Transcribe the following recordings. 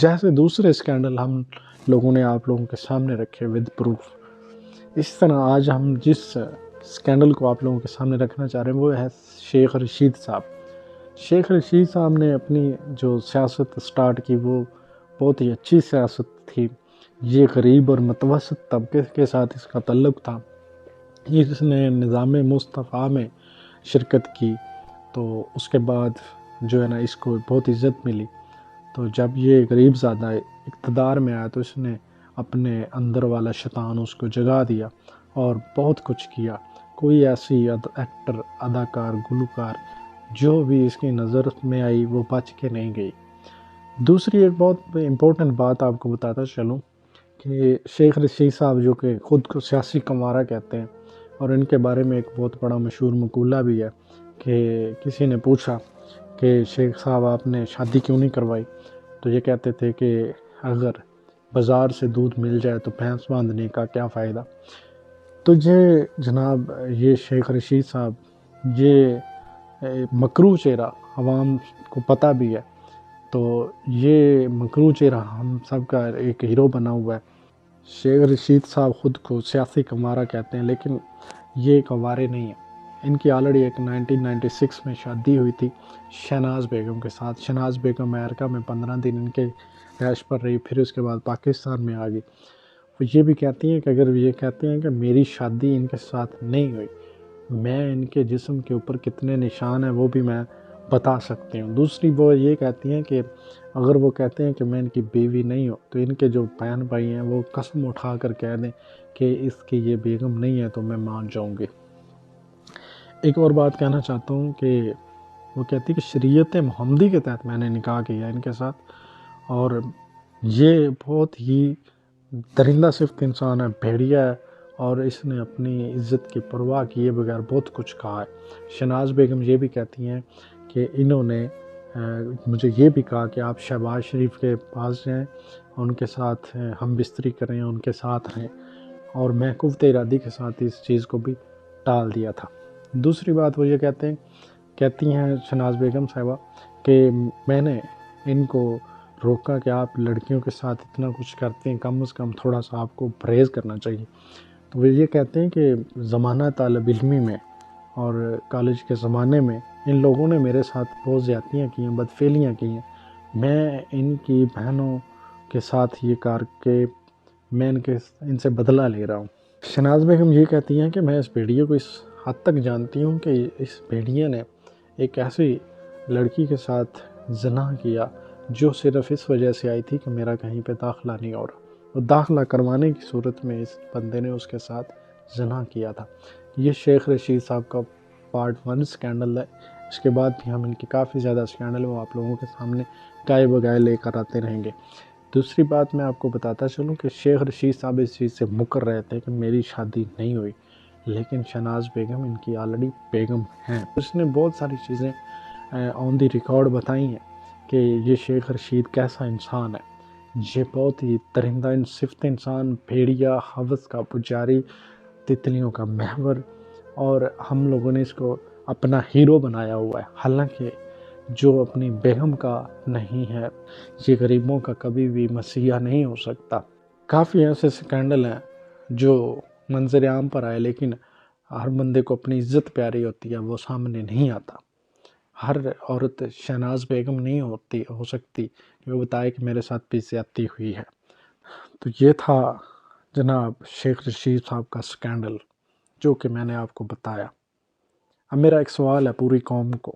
جیسے دوسرے اسکینڈل ہم لوگوں نے آپ لوگوں کے سامنے رکھے ود پروف، اس طرح آج ہم جس اسکینڈل کو آپ لوگوں کے سامنے رکھنا چاہ رہے ہیں وہ ہے شیخ رشید صاحب۔ شیخ رشید صاحب نے اپنی جو سیاست سٹارٹ کی وہ بہت ہی اچھی سیاست تھی۔ یہ غریب اور متوسط طبقے کے ساتھ اس کا تعلق تھا۔ اس نے نظام مصطفیٰ میں شرکت کی تو اس کے بعد جو ہے نا اس کو بہت عزت ملی۔ تو جب یہ غریب زادہ اقتدار میں آیا تو اس نے اپنے اندر والا شیطان اس کو جگا دیا اور بہت کچھ کیا۔ کوئی ایسی ایکٹر، اداکار، گلوکار جو بھی اس کی نظر میں آئی وہ بچ کے نہیں گئی۔ دوسری ایک بہت امپورٹنٹ بات آپ کو بتاتا چلوں کہ شیخ رشید صاحب جو کہ خود کو سیاسی کمارہ کہتے ہیں، اور ان کے بارے میں ایک بہت بڑا مشہور مقولہ بھی ہے کہ کسی نے پوچھا کہ شیخ صاحب آپ نے شادی کیوں نہیں کروائی، تو یہ کہتے تھے کہ اگر بازار سے دودھ مل جائے تو بھینس باندھنے کا کیا فائدہ۔ تو یہ جناب یہ شیخ رشید صاحب یہ مکروہ چہرہ عوام کو پتہ بھی ہے، تو یہ مکروہ چہرہ ہم سب کا ایک ہیرو بنا ہوا ہے۔ شیخ رشید صاحب خود کو سیاسی کمارہ کہتے ہیں لیکن یہ کنوارے نہیں ہیں۔ ان کی آلریڈی ایک 1996 میں شادی ہوئی تھی شہناز بیگم کے ساتھ۔ شہناز بیگم امریکہ میں 15 دن ان کے رہائش پر رہی، پھر اس کے بعد پاکستان میں آ گئی۔ وہ یہ بھی کہتی ہیں کہ اگر یہ کہتے ہیں کہ میری شادی ان کے ساتھ نہیں ہوئی، میں ان کے جسم کے اوپر کتنے نشان ہیں وہ بھی میں بتا سکتی ہوں۔ دوسری وہ یہ کہتی ہیں کہ اگر وہ کہتے ہیں کہ میں ان کی بیوی نہیں ہوں تو ان کے جو بہن بھائی ہیں وہ قسم اٹھا کر کہہ دیں کہ اس کی یہ بیگم نہیں ہے تو میں مان جاؤں گی۔ ایک اور بات کہنا چاہتا ہوں کہ وہ کہتی ہے کہ شریعت محمدی کے تحت میں نے نکاح کیا ان کے ساتھ، اور یہ بہت ہی درندہ صفت انسان ہے، بھیڑیا ہے، اور اس نے اپنی عزت کی پرواہ کیے بغیر بہت کچھ کہا ہے۔ شہناز بیگم یہ بھی کہتی ہیں کہ انہوں نے مجھے یہ بھی کہا کہ آپ شہباز شریف کے پاس جائیں، ان کے ساتھ ہم بستری کریں، ان کے ساتھ رہیں، اور میں قوت ارادی کے ساتھ اس چیز کو بھی ٹال دیا تھا۔ دوسری بات وہ یہ کہتی ہیں شہناز بیگم صاحبہ کہ میں نے ان کو روکا کہ آپ لڑکیوں کے ساتھ اتنا کچھ کرتے ہیں، کم از کم تھوڑا سا آپ کو پرہیز کرنا چاہیے۔ تو وہ یہ کہتے ہیں کہ زمانہ طالب علمی میں اور کالج کے زمانے میں ان لوگوں نے میرے ساتھ بہت زیادتیاں کی ہیں، بدفعلیاں کی ہیں، میں ان کی بہنوں کے ساتھ یہ کر کے میں ان سے بدلہ لے رہا ہوں۔ شہناز بیگم یہ کہتی ہیں کہ میں اس بھیڑیے کو اس حد تک جانتی ہوں کہ اس بھیڑیے نے ایک ایسی لڑکی کے ساتھ زنا کیا جو صرف اس وجہ سے آئی تھی کہ میرا کہیں پہ داخلہ نہیں ہو رہا، وہ داخلہ کروانے کی صورت میں اس بندے نے اس کے ساتھ زنا کیا تھا۔ یہ شیخ رشید صاحب کا پارٹ 1 سکینڈل ہے۔ اس کے بعد بھی ہم ان کی کافی زیادہ سکینڈل وہ آپ لوگوں کے سامنے گائے بگائے لے کر آتے رہیں گے۔ دوسری بات میں آپ کو بتاتا چلوں کہ شیخ رشید صاحب اس چیز سے مکر رہے تھے کہ میری شادی نہیں ہوئی، لیکن شہناز بیگم ان کی آلریڈی بیگم ہیں۔ اس نے بہت ساری چیزیں آن دی ریکارڈ بتائی ہیں کہ یہ شیخ رشید کیسا انسان ہے۔ یہ بہت ہی درندہ صفت انسان، بھیڑیا، حوث کا پجاری، تتلیوں کا محور، اور ہم لوگوں نے اس کو اپنا ہیرو بنایا ہوا ہے، حالانکہ جو اپنی بیگم کا نہیں ہے یہ غریبوں کا کبھی بھی مسیحا نہیں ہو سکتا۔ کافی ایسے سکینڈل ہیں جو منظر عام پر آئے لیکن ہر بندے کو اپنی عزت پیاری ہوتی ہے، وہ سامنے نہیں آتا۔ ہر عورت شہناز بیگم نہیں ہو سکتی کہ وہ بتائے کہ میرے ساتھ بھی زیادتی ہوئی ہے۔ تو یہ تھا جناب شیخ رشید صاحب کا سکینڈل جو کہ میں نے آپ کو بتایا۔ اب میرا ایک سوال ہے پوری قوم کو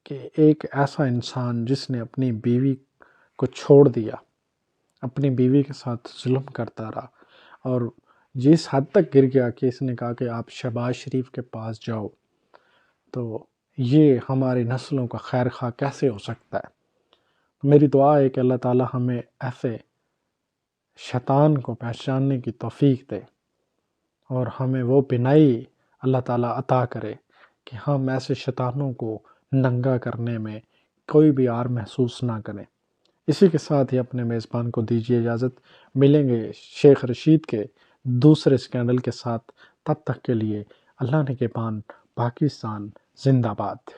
کہ ایک ایسا انسان جس نے اپنی بیوی کو چھوڑ دیا، اپنی بیوی کے ساتھ ظلم کرتا رہا، اور جس حد تک گر گیا کہ اس نے کہا کہ آپ شہباز شریف کے پاس جاؤ، تو یہ ہماری نسلوں کا خیر خواہ کیسے ہو سکتا ہے؟ میری دعا ہے کہ اللہ تعالیٰ ہمیں ایسے شیطان کو پہچاننے کی توفیق دے، اور ہمیں وہ بینائی اللہ تعالیٰ عطا کرے کہ ہم ایسے شیطانوں کو ننگا کرنے میں کوئی بھی عار محسوس نہ کریں۔ اسی کے ساتھ ہی اپنے میزبان کو دیجیے اجازت، ملیں گے شیخ رشید کے دوسرے سکینڈل کے ساتھ، تب تک کے لیے اللہ نگہبان، پاکستان زندہ باد۔